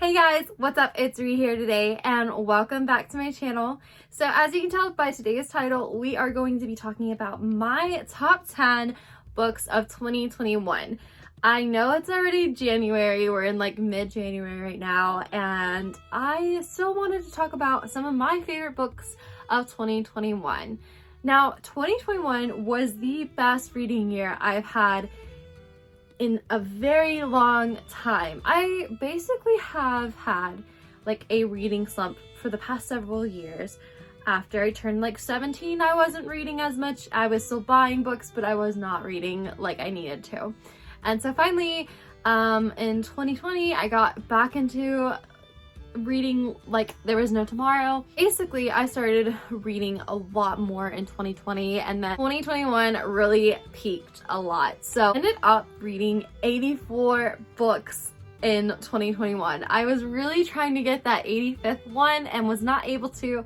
Hey guys, what's up? It's Reid here today and welcome back to my channel. So as you can tell by today's title, we are going to be talking about my top 10 books of 2021. I know it's already January, we're in like mid-January right now, and I still wanted to talk about some of my favorite books of 2021. Now, 2021 was the best reading year I've had in a very long time. I basically have had like a reading slump for the past several years. After I turned like 17, I wasn't reading as much. I was still buying books, but I was not reading like I needed to. And so finally, in 2020, I got back into reading like there was no tomorrow. Basically, I started reading a lot more in 2020, and then 2021 really peaked a lot. So I ended up reading 84 books in 2021. I was really trying to get that 85th one and was not able to,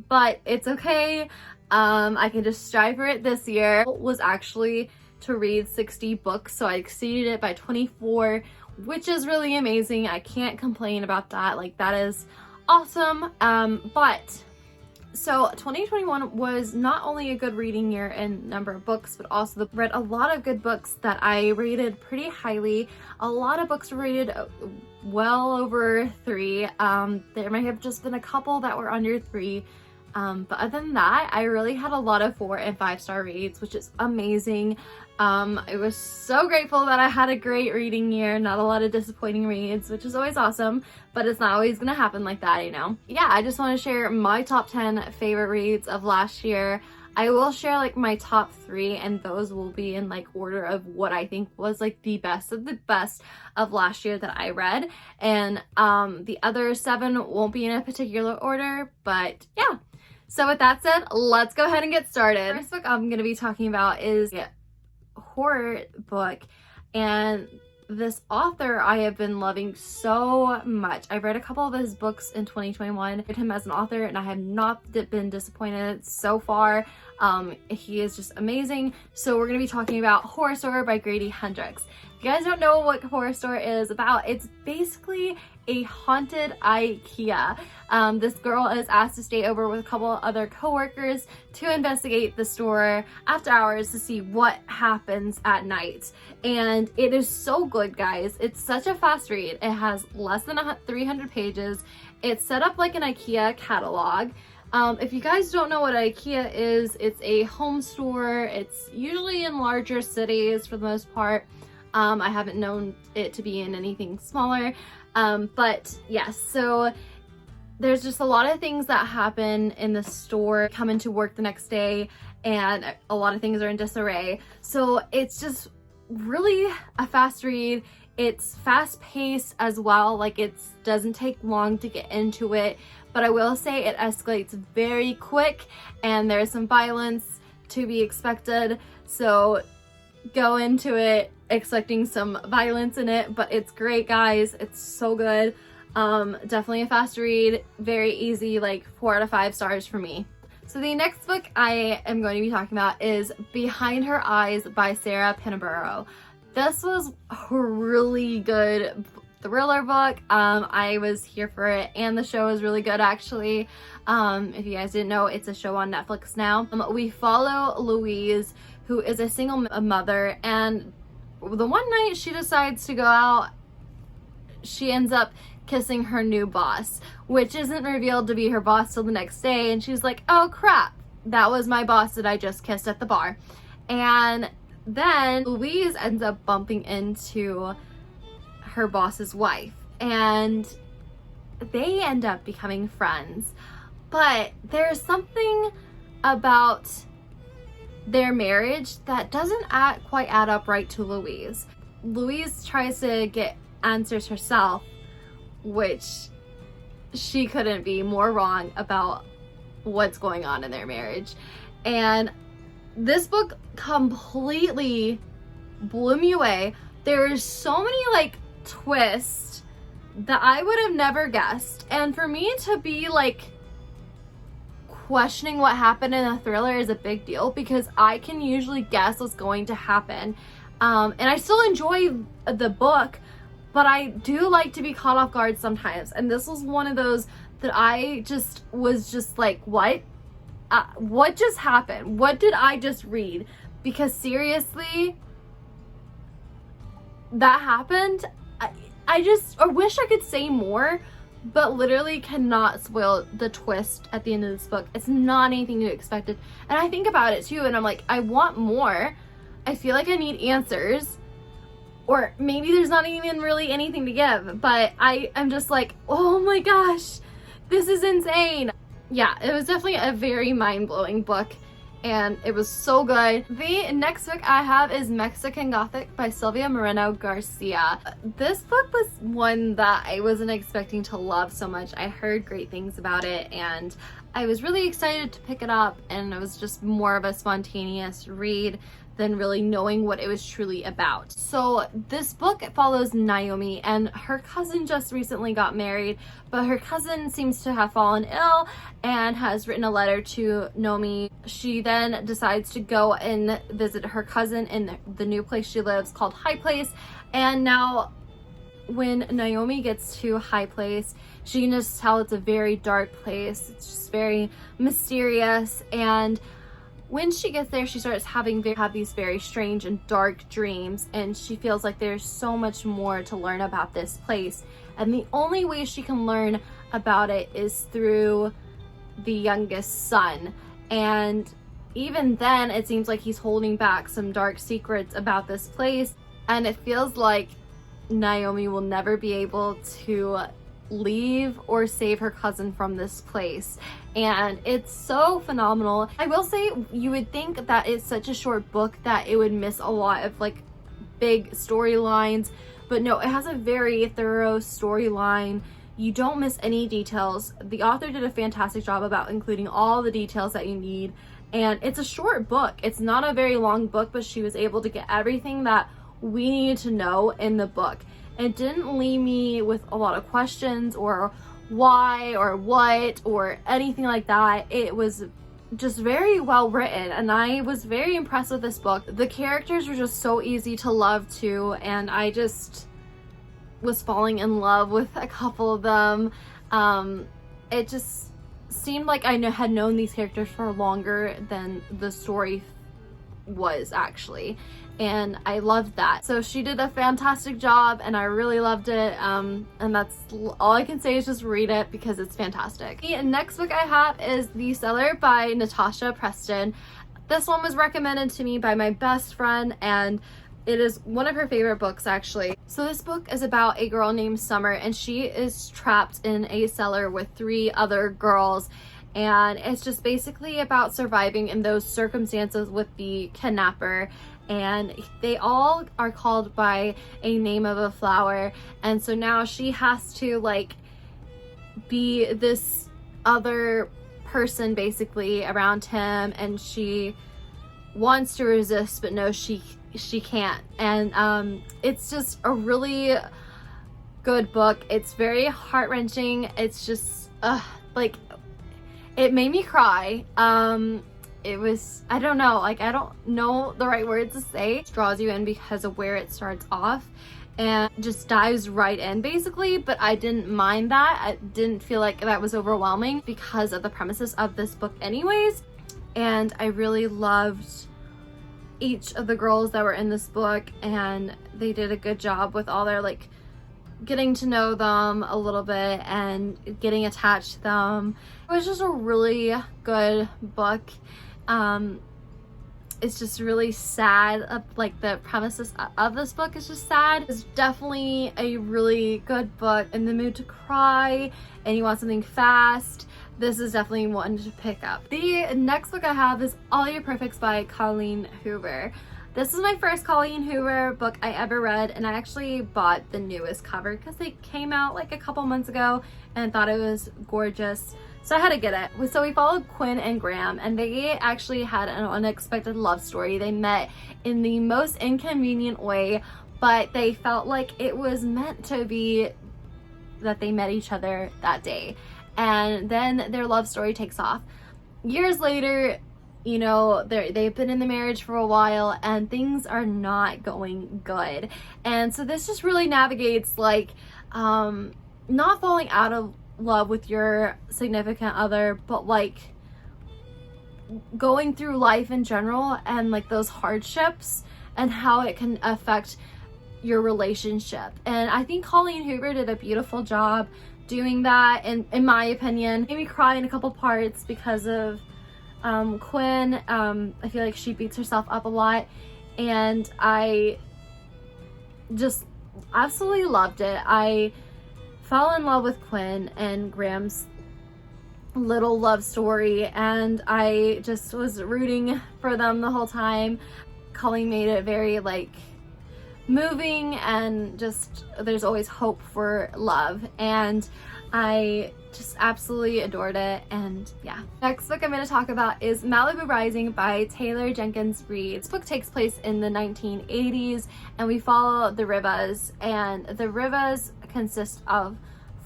but it's okay. I can just strive for it this year. It was actually to read 60 books, so I exceeded it by 24, which is really amazing. I can't complain about that. Like, that is awesome. But so 2021 was not only a good reading year in number of books, but also read a lot of good books that I rated pretty highly. A lot of books were rated well over 3. There might have just been a couple that were under 3. But other than that, I really had a lot of 4 and 5-star reads, which is amazing. I was so grateful that I had a great reading year, not a lot of disappointing reads, which is always awesome, but it's not always gonna happen like that, you know? Yeah, I just want to share my top 10 favorite reads of last year. I will share like my top 3, and those will be in like order of what I think was like the best of the best of last year that I read. And the other 7 won't be in a particular order, but yeah. So with that said, let's go ahead and get started. The first book I'm going to be talking about is a horror book, and this author I have been loving so much. I've read a couple of his books in 2021. I read him as an author and I have not been disappointed so far. He is just amazing. So we're going to be talking about Horrorstör by Grady Hendrix. If you guys don't know what Horrorstör is about, it's basically a haunted IKEA. This girl is asked to stay over with a couple other co-workers to investigate the store after hours to see what happens at night. And it is so good, guys. It's such a fast read. It has less than 300 pages. It's set up like an IKEA catalog. If you guys don't know what IKEA is, it's a home store. It's usually in larger cities for the most part. I haven't known it to be in anything smaller. But yes, so there's just a lot of things that happen in the store, come into work the next day, and a lot of things are in disarray. So it's just really a fast read. It's fast paced as well. Like, it doesn't take long to get into it, but I will say it escalates very quick and there's some violence to be expected. So go into it expecting some violence in it, but it's great, guys. It's so good. Definitely a fast read, very easy, like 4 out of 5 stars for me. So the next book I am going to be talking about is Behind Her Eyes by Sarah Pinborough. This was a really good thriller book. I was here for it, and the show is really good actually. If you guys didn't know, it's a show on Netflix now. We follow Louise, who is a single mother, and the one night she decides to go out, she ends up kissing her new boss, which isn't revealed to be her boss till the next day, and she's like, oh crap, that was my boss that I just kissed at the bar. And then Louise ends up bumping into her boss's wife, and they end up becoming friends. But there's something about their marriage that doesn't quite add up right to Louise. Louise tries to get answers herself, which she couldn't be more wrong about what's going on in their marriage. And this book completely blew me away. There's so many like twists that I would have never guessed. And for me to be like questioning what happened in a thriller is a big deal, because I can usually guess what's going to happen. And I still enjoy the book, but I do like to be caught off guard sometimes, and this was one of those that I just was just like, what just happened? What did I just read? Because seriously, that happened. I wish I could say more, but literally cannot spoil the twist at the end of this book. It's not anything you expected. And I think about it too, and I'm like, I want more. I feel like I need answers. Or maybe there's not even really anything to give, but I'm just like, oh my gosh, this is insane. Yeah, it was definitely a very mind-blowing book, and it was so good. The next book I have is Mexican Gothic by Silvia Moreno Garcia. This book was one that I wasn't expecting to love so much. I heard great things about it, and I was really excited to pick it up, and it was just more of a spontaneous read than really knowing what it was truly about. So this book follows Naomi, and her cousin just recently got married, but her cousin seems to have fallen ill and has written a letter to Naomi. She then decides to go and visit her cousin in the new place she lives called High Place. And now when Naomi gets to High Place, she can just tell it's a very dark place. It's just very mysterious, and when she gets there, she starts having these very strange and dark dreams, and she feels like there's so much more to learn about this place. And the only way she can learn about it is through the youngest son. And even then, it seems like he's holding back some dark secrets about this place. And it feels like Naomi will never be able to leave or save her cousin from this place, and it's so phenomenal. I will say, you would think that it's such a short book that it would miss a lot of like big storylines, but no, it has a very thorough storyline. You don't miss any details. The author did a fantastic job about including all the details that you need, and it's a short book. It's not a very long book, but she was able to get everything that we needed to know in the book. It didn't leave me with a lot of questions or why or what or anything like that. It was just very well written, and I was very impressed with this book. The characters were just so easy to love too, and I just was falling in love with a couple of them. It just seemed like I had known these characters for longer than the story was actually, and I loved that. So she did a fantastic job, and I really loved it, and that's all I can say is just read it because it's fantastic. The next book I have is The Cellar by Natasha Preston. This one was recommended to me by my best friend, and it is one of her favorite books actually. So this book is about a girl named Summer, and she is trapped in a cellar with 3 other girls, and it's just basically about surviving in those circumstances with the kidnapper. And they all are called by a name of a flower, and so now she has to like be this other person basically around him, and she wants to resist but no, she can't. And it's just a really good book. It's very heart-wrenching. It's just like, it made me cry. It was, I don't know, like, I don't know the right words to say. It draws you in because of where it starts off and just dives right in basically, but I didn't mind that. I didn't feel like that was overwhelming because of the premises of this book anyways. And I really loved each of the girls that were in this book, and they did a good job with all their like getting to know them a little bit and getting attached to them. It was just a really good book. It's just really sad. Like, the premises of this book is just sad. It's definitely a really good book. In the mood to cry and you want something fast, this is definitely one to pick up. The next book I have is All Your Perfects by Colleen Hoover. This is my first Colleen Hoover book I ever read, and I actually bought the newest cover because it came out like a couple months ago and thought it was gorgeous. So I had to get it. So we followed Quinn and Graham, and they actually had an unexpected love story. They met in the most inconvenient way, but they felt like it was meant to be that they met each other that day. And then their love story takes off. Years later, you know, they've been in the marriage for a while and things are not going good. And so this just really navigates like not falling out of love with your significant other, but like going through life in general and like those hardships and how it can affect your relationship. And I think Colleen Hoover did a beautiful job doing that, and in my opinion, made me cry in a couple parts because of Quinn. I feel like she beats herself up a lot, and I just absolutely loved it. I fell in love with Quinn and Graham's little love story, and I just was rooting for them the whole time. Colleen made it very like moving, and just there's always hope for love, and I just absolutely adored it. And yeah, next book I'm going to talk about is Malibu Rising by Taylor Jenkins Reid. This book takes place in the 1980s, and we follow the Rivas, and the Rivas consist of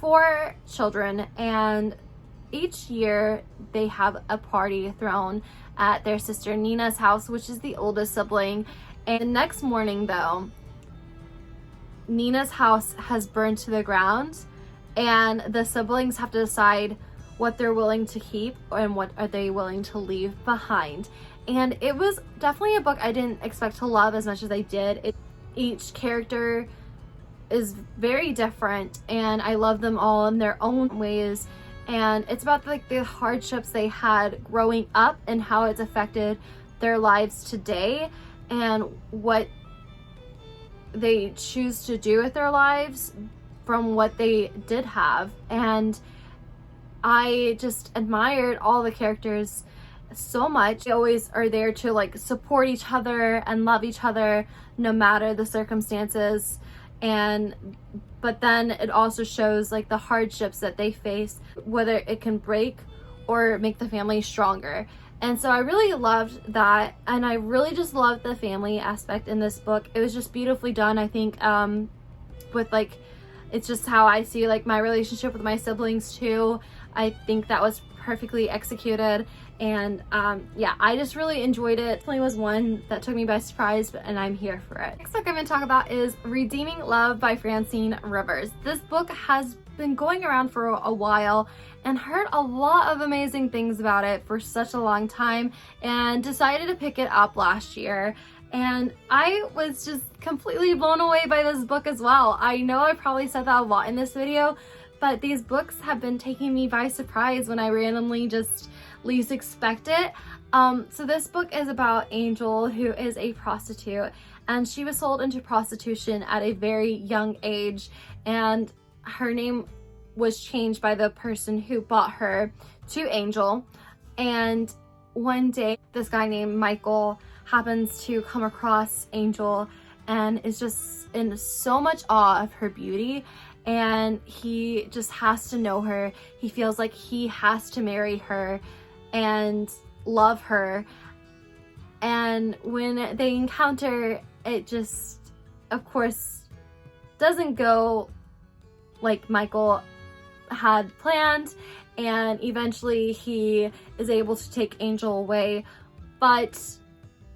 4 children, and each year they have a party thrown at their sister Nina's house, which is the oldest sibling. And the next morning though, Nina's house has burned to the ground, and the siblings have to decide what they're willing to keep and what are they willing to leave behind. And it was definitely a book I didn't expect to love as much as I did. Each character is very different, and I love them all in their own ways. And it's about like the hardships they had growing up and how it's affected their lives today, and what they choose to do with their lives from what they did have. And I just admired all the characters so much. They always are there to like support each other and love each other no matter the circumstances. But then it also shows like the hardships that they face, whether it can break or make the family stronger. And so I really loved that, and I really just loved the family aspect in this book. It was just beautifully done. I think with like, it's just how I see like my relationship with my siblings too. I think that was perfectly executed, and yeah, I just really enjoyed it. Definitely was one that took me by surprise, and I'm here for it. Next book I'm going to talk about is Redeeming Love by Francine Rivers. This book has been going around for a while, and heard a lot of amazing things about it for such a long time, and decided to pick it up last year. And I was just completely blown away by this book as well. I know I probably said that a lot in this video, but these books have been taking me by surprise when I randomly just least expect it. So this book is about Angel, who is a prostitute, and she was sold into prostitution at a very young age, and her name was changed by the person who bought her to Angel. And one day this guy named Michael happens to come across Angel and is just in so much awe of her beauty, and he just has to know her. He feels like he has to marry her and love her. And when they encounter, it just, of course, doesn't go like Michael had planned, and eventually he is able to take Angel away. But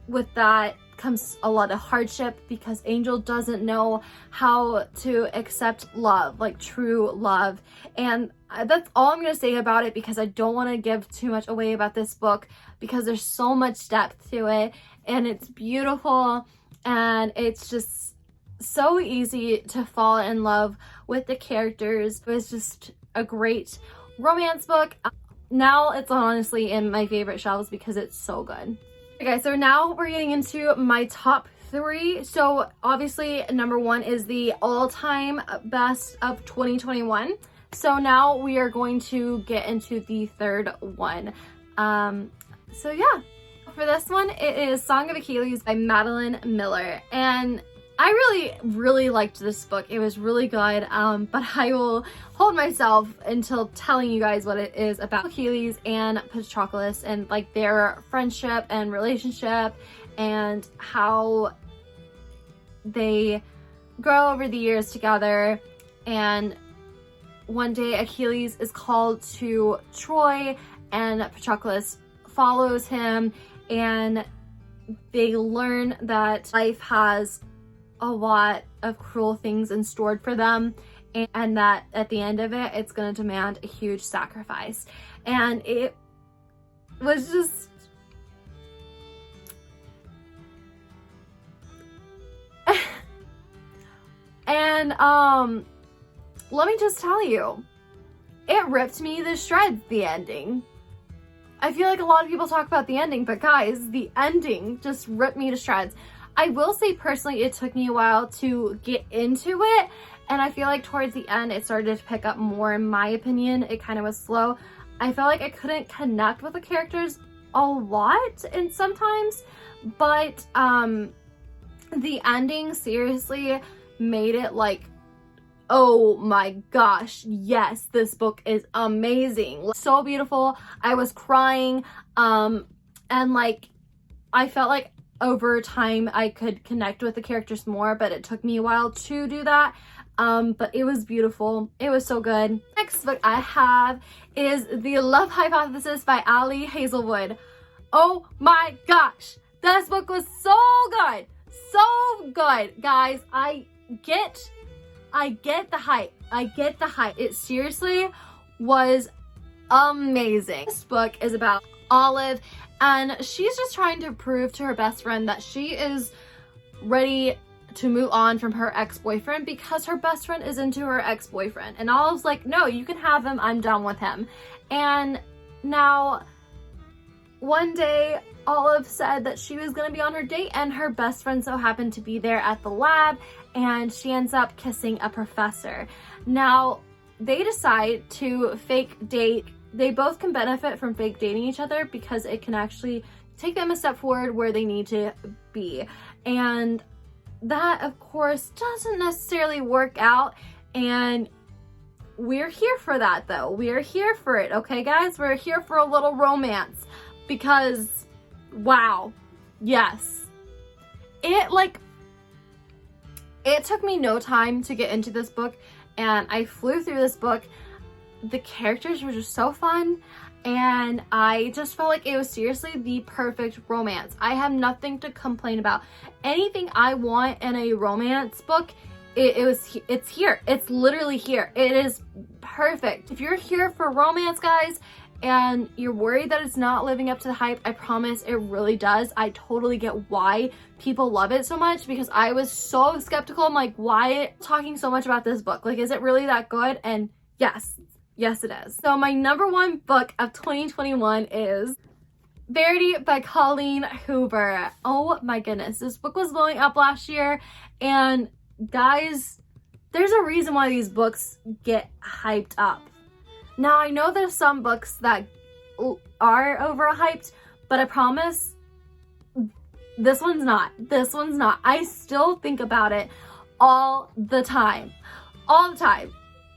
with that comes a lot of hardship, because Angel doesn't know how to accept love, like true love. And that's all I'm gonna say about it, because I don't want to give too much away about this book, because there's so much depth to it, and it's beautiful, and it's just so easy to fall in love with the characters. It was just a great romance book. Now it's honestly in my favorite shelves because it's so good. Okay, so now we're getting into my top 3. So obviously number 1 is the all-time best of 2021. So now we are going to get into the third one. So yeah, for this one, it is Song of Achilles by Madeline Miller. And I really liked this book. It was really good, but I will hold myself until telling you guys what it is about Achilles and Patroclus, and like their friendship and relationship, and how they grow over the years together. And one day Achilles is called to Troy, and Patroclus follows him, and they learn that life has a lot of cruel things in store for them, and that at the end of it, it's going to demand a huge sacrifice. And it was just... and let me just tell you, it ripped me to shreds, the ending. I feel like a lot of people talk about the ending, but guys, the ending just ripped me to shreds. I will say personally, it took me a while to get into it, and I feel like towards the end, it started to pick up more, in my opinion. It kind of was slow. I felt like I couldn't connect with the characters a lot, and sometimes, but the ending seriously made it like, oh my gosh, yes, this book is amazing. So beautiful. I was crying, and like, I felt like over time I could connect with the characters more, but it took me a while to do that. But it was beautiful. It was so good. Next book I have is The Love Hypothesis by Ali Hazelwood. Oh my gosh, this book was so good. So good, guys. I get the hype. I get the hype. It seriously was amazing. This book is about Olive, and she's just trying to prove to her best friend that she is ready to move on from her ex-boyfriend because her best friend is into her ex-boyfriend. And Olive's like, no, you can have him. I'm done with him. And now, one day, Olive said that she was going to be on her date, and her best friend so happened to be there at the lab, and she ends up kissing a professor. Now, they decide to fake date. They both can benefit from fake dating each other because it can actually take them a step forward where they need to be. And that, of course, doesn't necessarily work out, and we're here for that, though. We're here for it, okay, guys? We're here for a little romance because, wow, yes. It took me no time to get into this book, and I flew through this book. The characters were just so fun, and I just felt like it was seriously the perfect romance. I have nothing to complain about. Anything I want in a romance book, it's here. It's literally here. It is perfect. If you're here for romance, guys, and you're worried that it's not living up to the hype, I promise it really does. I totally get why people love it so much, because I was so skeptical. I'm like, why talking so much about this book? Like, is it really that good? And yes, it is. So my number one book of 2021 is Verity by Colleen Hoover. Oh my goodness, this book was blowing up last year, and guys, there's a reason why these books get hyped up. Now, I know there's some books that are overhyped, but I promise this one's not. This one's not. I still think about it all the time. All the time.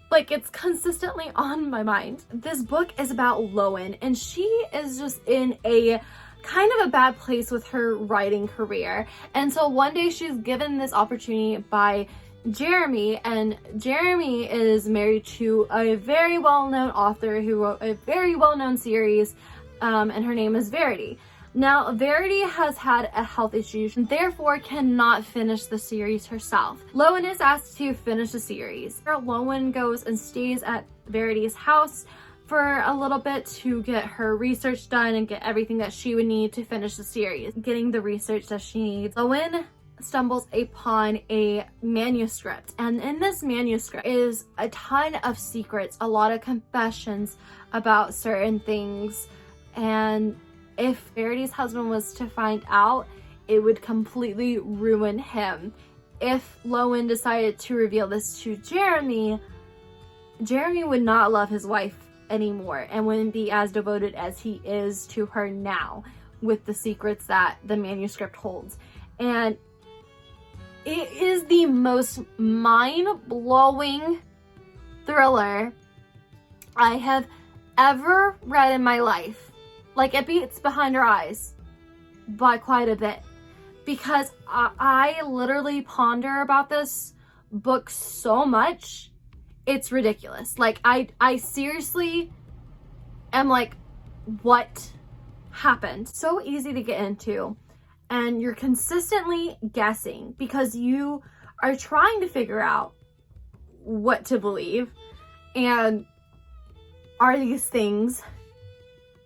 Like, it's consistently on my mind. This book is about Lowen, and she is just in a kind of a bad place with her writing career. And so one day she's given this opportunity by Jeremy, and Jeremy is married to a very well-known author who wrote a very well-known series, and her name is Verity. Now, Verity has had a health issue and therefore cannot finish the series herself. Lowen is asked to finish the series. Lowen goes and stays at Verity's house for a little bit to get her research done and get everything that she would need to finish the series. Getting the research that she needs, Lowen stumbles upon a manuscript, and in this manuscript is a ton of secrets, a lot of confessions about certain things, and if Verity's husband was to find out, it would completely ruin him. If Lowen decided to reveal this to Jeremy, Jeremy would not love his wife anymore and wouldn't be as devoted as he is to her now with the secrets that the manuscript holds. And it is the most mind-blowing thriller I have ever read in my life. Like, it beats Behind Her Eyes by quite a bit, because I literally ponder about this book so much, it's ridiculous. Like, I seriously am like, what happened. So easy to get into, and you're consistently guessing because you are trying to figure out what to believe, and are these things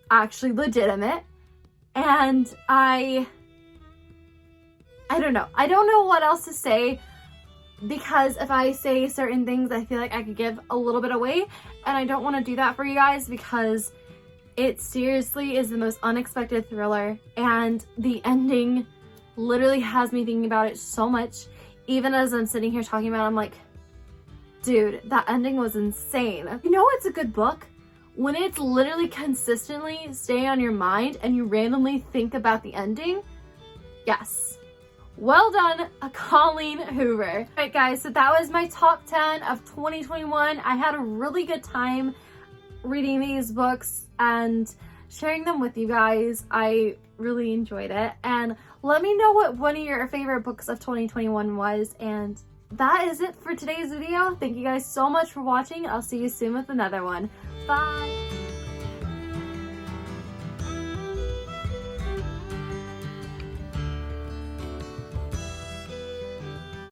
actually legitimate? And I don't know. I don't know what else to say, because if I say certain things, I feel like I could give a little bit away, and I don't want to do that for you guys because it seriously is the most unexpected thriller, and the ending literally has me thinking about it so much. Even as I'm sitting here talking about it, I'm like, dude, that ending was insane. You know it's a good book? When it's literally consistently staying on your mind and you randomly think about the ending. Yes. Well done, Colleen Hoover. Alright guys, so that was my top 10 of 2021. I had a really good time reading these books and sharing them with you guys. I really enjoyed it. And let me know what one of your favorite books of 2021 was. And that is it for today's video. Thank you guys so much for watching. I'll see you soon with another one. Bye!